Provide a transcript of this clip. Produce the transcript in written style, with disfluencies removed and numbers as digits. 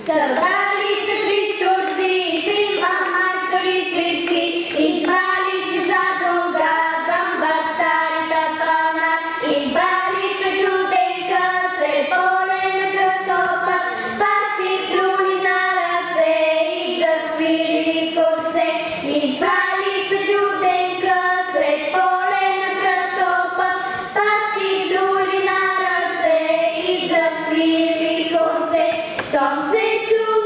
Собрали се три щурци, трима майстори светци, избрали се за друга бамба старата пана, избрали се чуден кът, сред поле на кръстопът, пак си плюли на ръце и засвирили корце. Избрали се чуден кът, сред поле на кръстопът, пак си плюли на ръце и засвирили корце. Щом се чу